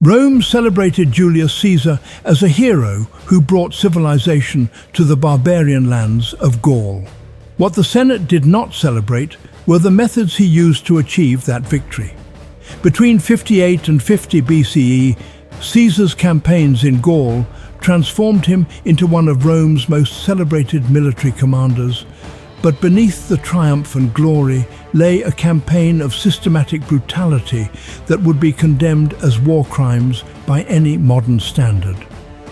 Rome celebrated Julius Caesar as a hero who brought civilization to the barbarian lands of Gaul. What the Senate did not celebrate were the methods he used to achieve that victory. Between 58 and 50 BCE, Caesar's campaigns in Gaul transformed him into one of Rome's most celebrated military commanders. But beneath the triumph and glory lay a campaign of systematic brutality that would be condemned as war crimes by any modern standard.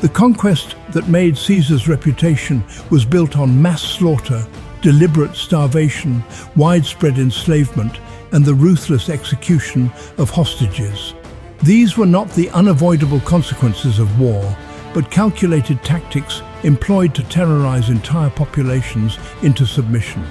The conquest that made Caesar's reputation was built on mass slaughter, deliberate starvation, widespread enslavement, and the ruthless execution of hostages. These were not the unavoidable consequences of war, but calculated tactics employed to terrorize entire populations into submission.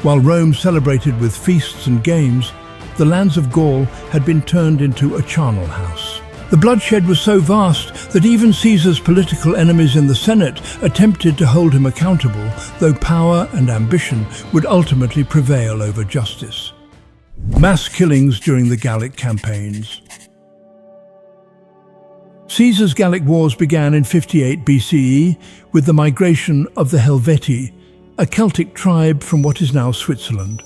While Rome celebrated with feasts and games, the lands of Gaul had been turned into a charnel house. The bloodshed was so vast that even Caesar's political enemies in the Senate attempted to hold him accountable, though power and ambition would ultimately prevail over justice. Mass killings during the Gallic campaigns. Caesar's Gallic Wars began in 58 BCE with the migration of the Helvetii, a Celtic tribe from what is now Switzerland.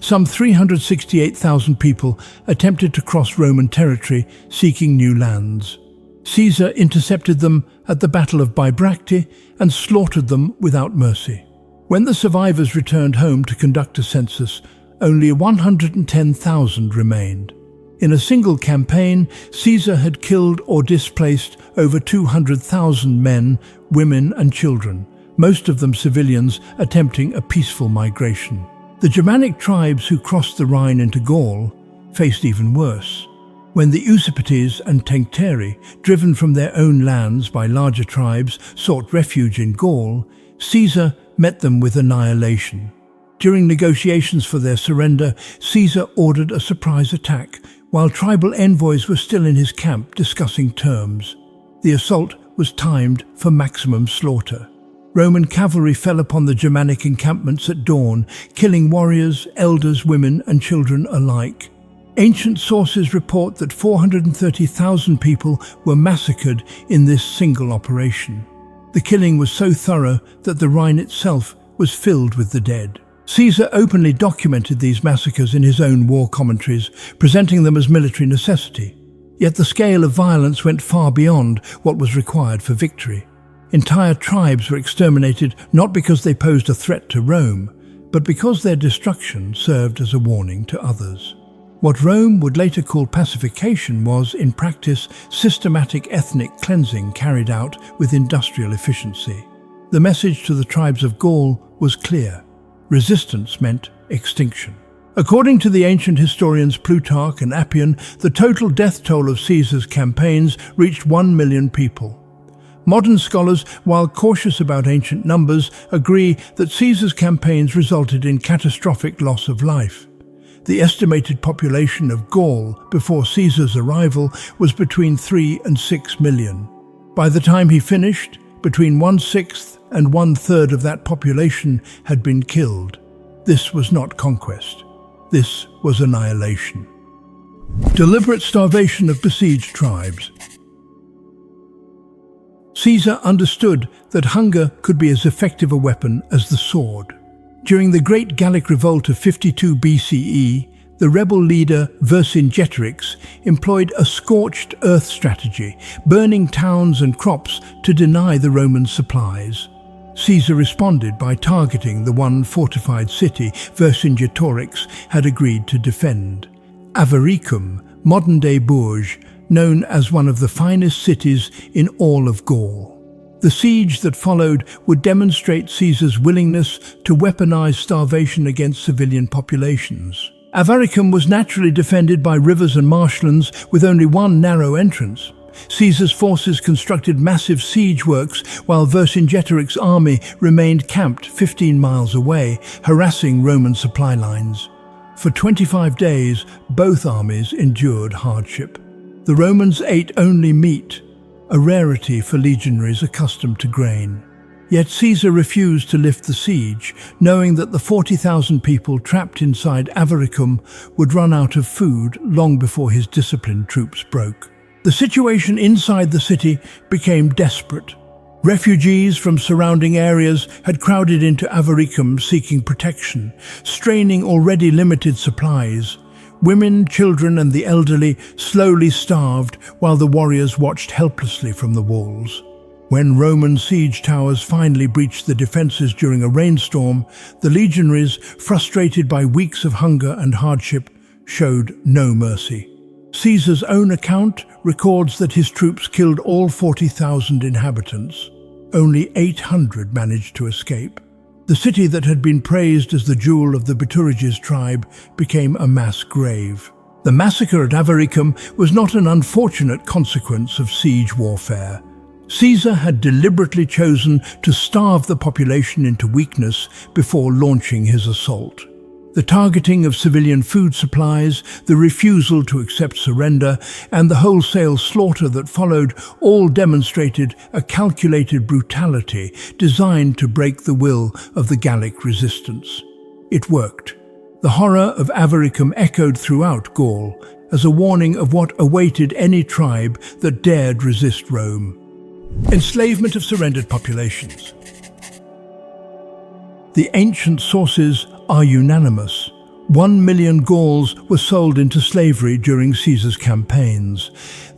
Some 368,000 people attempted to cross Roman territory seeking new lands. Caesar intercepted them at the Battle of Bibracte and slaughtered them without mercy. When the survivors returned home to conduct a census, only 110,000 remained. In a single campaign, Caesar had killed or displaced over 200,000 men, women and children, most of them civilians attempting a peaceful migration. The Germanic tribes who crossed the Rhine into Gaul faced even worse. When the Usipetes and Tencteri, driven from their own lands by larger tribes, sought refuge in Gaul, Caesar met them with annihilation. During negotiations for their surrender, Caesar ordered a surprise attack, while tribal envoys were still in his camp discussing terms. The assault was timed for maximum slaughter. Roman cavalry fell upon the Germanic encampments at dawn, killing warriors, elders, women and children alike. Ancient sources report that 430,000 people were massacred in this single operation. The killing was so thorough that the Rhine itself was filled with the dead. Caesar openly documented these massacres in his own war commentaries, presenting them as military necessity. Yet the scale of violence went far beyond what was required for victory. Entire tribes were exterminated not because they posed a threat to Rome, but because their destruction served as a warning to others. What Rome would later call pacification was, in practice, systematic ethnic cleansing carried out with industrial efficiency. The message to the tribes of Gaul was clear. Resistance meant extinction. According to the ancient historians Plutarch and Appian, the total death toll of Caesar's campaigns reached 1 million people. Modern scholars, while cautious about ancient numbers, agree that Caesar's campaigns resulted in catastrophic loss of life. The estimated population of Gaul before Caesar's arrival was between 3 and 6 million. By the time he finished, between 1/6 and 1/3 of that population had been killed. This was not conquest. This was annihilation. Deliberate starvation of besieged tribes. Caesar understood that hunger could be as effective a weapon as the sword. During the Great Gallic Revolt of 52 BCE, the rebel leader Vercingetorix employed a scorched earth strategy, burning towns and crops to deny the Romans supplies. Caesar responded by targeting the one fortified city Vercingetorix had agreed to defend. Avaricum, modern-day Bourges, known as one of the finest cities in all of Gaul. The siege that followed would demonstrate Caesar's willingness to weaponize starvation against civilian populations. Avaricum was naturally defended by rivers and marshlands with only one narrow entrance. Caesar's forces constructed massive siege works while Vercingetorix's army remained camped 15 miles away, harassing Roman supply lines. For 25 days, both armies endured hardship. The Romans ate only meat, a rarity for legionaries accustomed to grain. Yet Caesar refused to lift the siege, knowing that the 40,000 people trapped inside Avaricum would run out of food long before his disciplined troops broke. The situation inside the city became desperate. Refugees from surrounding areas had crowded into Avaricum seeking protection, straining already limited supplies. Women, children, and the elderly slowly starved while the warriors watched helplessly from the walls. When Roman siege towers finally breached the defenses during a rainstorm, the legionaries, frustrated by weeks of hunger and hardship, showed no mercy. Caesar's own account records that his troops killed all 40,000 inhabitants. Only 800 managed to escape. The city that had been praised as the jewel of the Besieged tribe became a mass grave. The massacre at Avaricum was not an unfortunate consequence of siege warfare. Caesar had deliberately chosen to starve the population into weakness before launching his assault. The targeting of civilian food supplies, the refusal to accept surrender, and the wholesale slaughter that followed all demonstrated a calculated brutality designed to break the will of the Gallic resistance. It worked. The horror of Avaricum echoed throughout Gaul as a warning of what awaited any tribe that dared resist Rome. Enslavement of surrendered populations. The ancient sources are unanimous. 1 million Gauls were sold into slavery during Caesar's campaigns.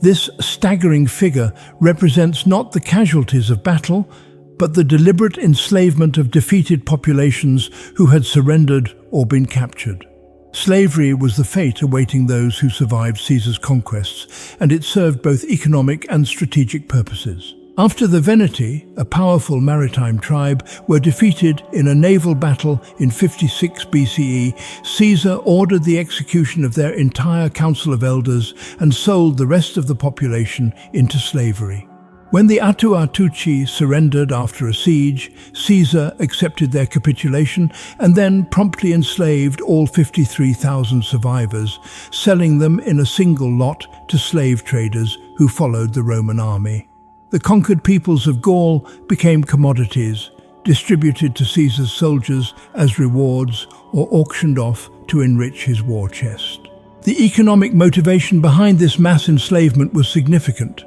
This staggering figure represents not the casualties of battle, but the deliberate enslavement of defeated populations who had surrendered or been captured. Slavery was the fate awaiting those who survived Caesar's conquests, and it served both economic and strategic purposes. After the Veneti, a powerful maritime tribe, were defeated in a naval battle in 56 BCE, Caesar ordered the execution of their entire council of elders and sold the rest of the population into slavery. When the Atuatuci surrendered after a siege, Caesar accepted their capitulation and then promptly enslaved all 53,000 survivors, selling them in a single lot to slave traders who followed the Roman army. The conquered peoples of Gaul became commodities, distributed to Caesar's soldiers as rewards or auctioned off to enrich his war chest. The economic motivation behind this mass enslavement was significant.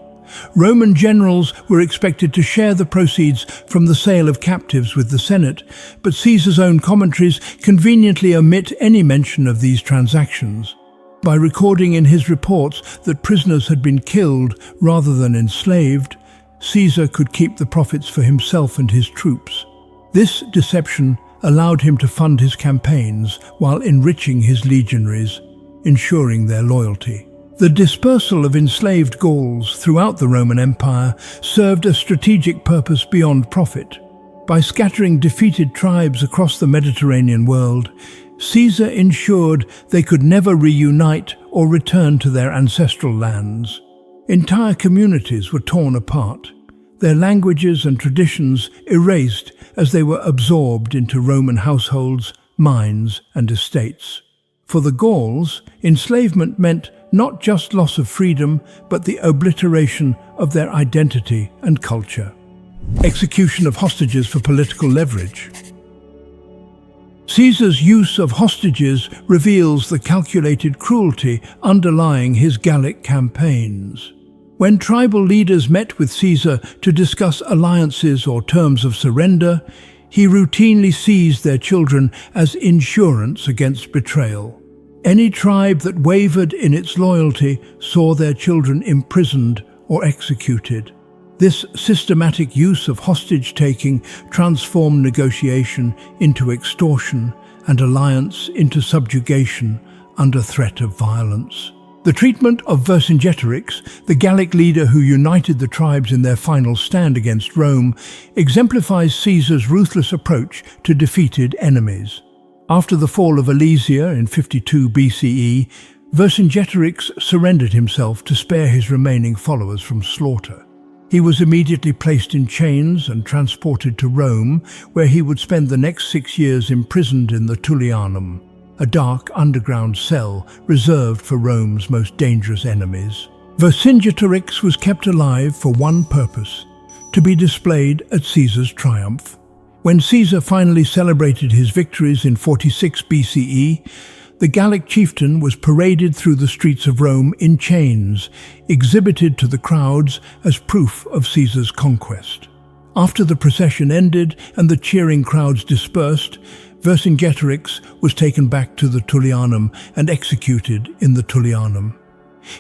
Roman generals were expected to share the proceeds from the sale of captives with the Senate, but Caesar's own commentaries conveniently omit any mention of these transactions. By recording in his reports that prisoners had been killed rather than enslaved, Caesar could keep the profits for himself and his troops. This deception allowed him to fund his campaigns while enriching his legionaries, ensuring their loyalty. The dispersal of enslaved Gauls throughout the Roman Empire served a strategic purpose beyond profit. By scattering defeated tribes across the Mediterranean world, Caesar ensured they could never reunite or return to their ancestral lands. Entire communities were torn apart, their languages and traditions erased as they were absorbed into Roman households, mines, and estates. For the Gauls, enslavement meant not just loss of freedom, but the obliteration of their identity and culture. Execution of hostages for political leverage. Caesar's use of hostages reveals the calculated cruelty underlying his Gallic campaigns. When tribal leaders met with Caesar to discuss alliances or terms of surrender, he routinely seized their children as insurance against betrayal. Any tribe that wavered in its loyalty saw their children imprisoned or executed. This systematic use of hostage-taking transformed negotiation into extortion and alliance into subjugation under threat of violence. The treatment of Vercingetorix, the Gallic leader who united the tribes in their final stand against Rome, exemplifies Caesar's ruthless approach to defeated enemies. After the fall of Alesia in 52 BCE, Vercingetorix surrendered himself to spare his remaining followers from slaughter. He was immediately placed in chains and transported to Rome, where he would spend the next 6 years imprisoned in the Tullianum, a dark underground cell reserved for Rome's most dangerous enemies. Vercingetorix was kept alive for one purpose: to be displayed at Caesar's triumph. When Caesar finally celebrated his victories in 46 BCE, The Gallic chieftain was paraded through the streets of Rome in chains, exhibited to the crowds as proof of Caesar's conquest. After the procession ended and the cheering crowds dispersed, Vercingetorix was taken back to the Tullianum and executed in the Tullianum.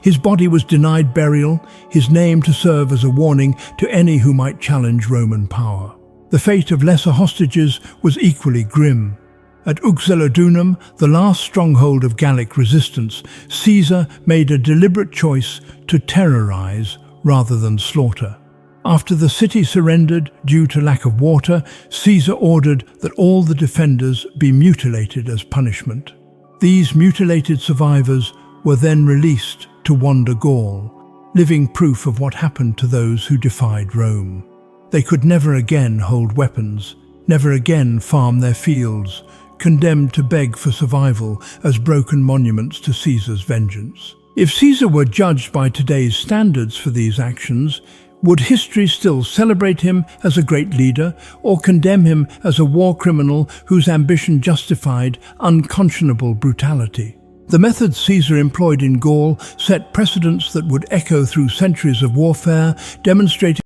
His body was denied burial, his name to serve as a warning to any who might challenge Roman power. The fate of lesser hostages was equally grim. At Uxellodunum, the last stronghold of Gallic resistance, Caesar made a deliberate choice to terrorize rather than slaughter. After the city surrendered due to lack of water, Caesar ordered that all the defenders be mutilated as punishment. These mutilated survivors were then released to wander Gaul, living proof of what happened to those who defied Rome. They could never again hold weapons, never again farm their fields, condemned to beg for survival as broken monuments to Caesar's vengeance. If Caesar were judged by today's standards for these actions, would history still celebrate him as a great leader or condemn him as a war criminal whose ambition justified unconscionable brutality? The methods Caesar employed in Gaul set precedents that would echo through centuries of warfare, demonstrating